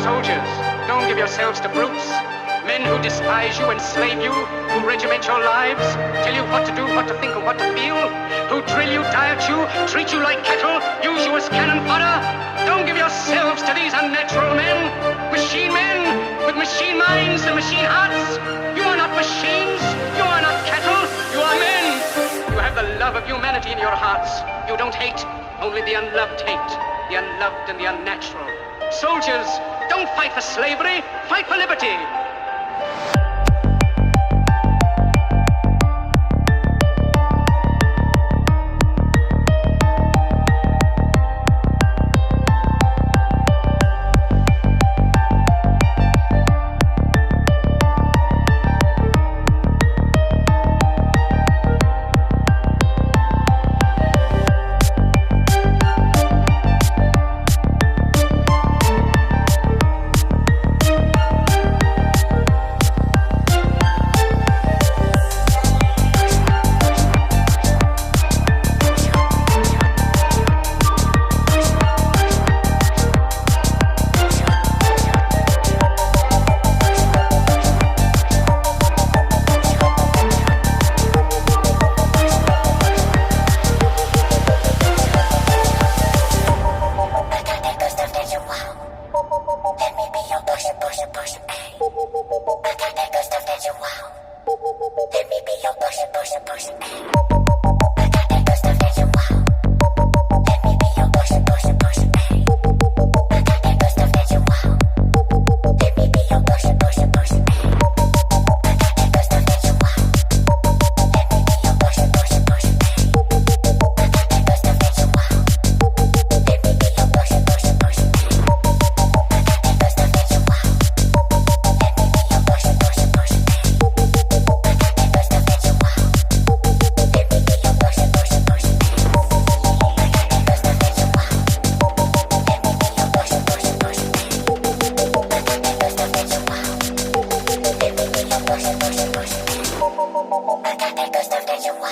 Soldiers, don't give yourselves to brutes. Men who despise you, enslave you, who regiment your lives, tell you what to do, what to think, and what to feel, who drill you, diet you, treat you like cattle, use you as cannon fodder. Don't give yourselves to these unnatural men with machine minds and machine hearts. You are not machines, you are not cattle, you are men. You have the love of humanity in your hearts. You don't hate, only the unloved hate, the unloved and the unnatural. Soldiers, don't fight for slavery, fight for liberty.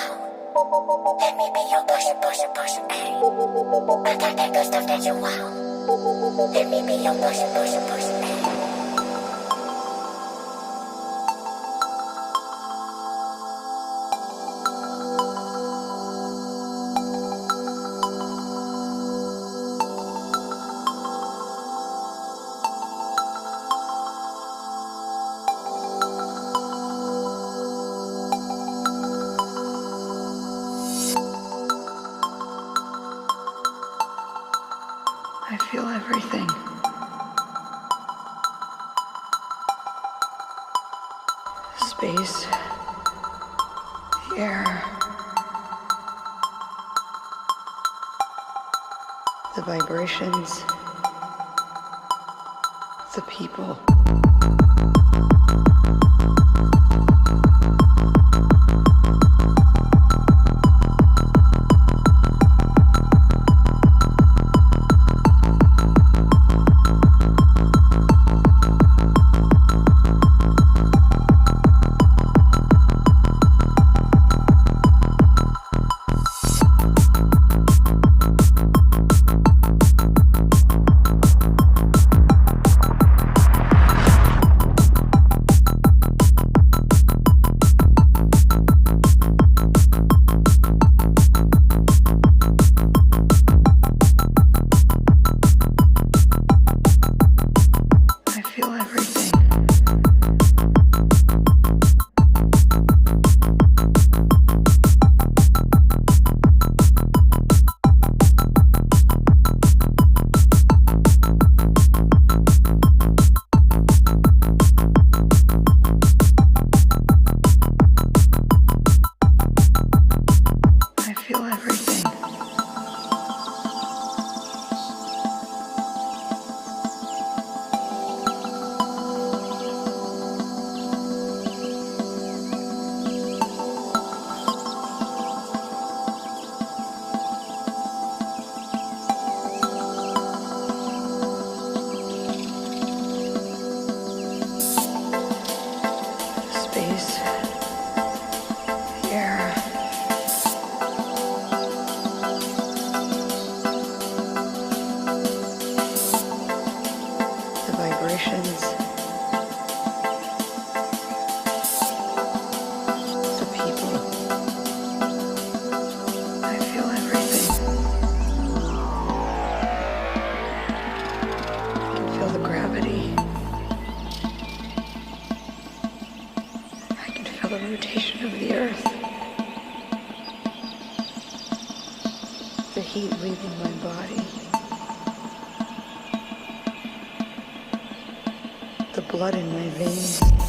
want. Let me be your pusher, ayy. I got that good stuff that you want. Let me be your pusher, ayy. I feel everything. The space, the air, the vibrations, the people. Rotation of the earth, the heat leaving my body, the blood in my veins.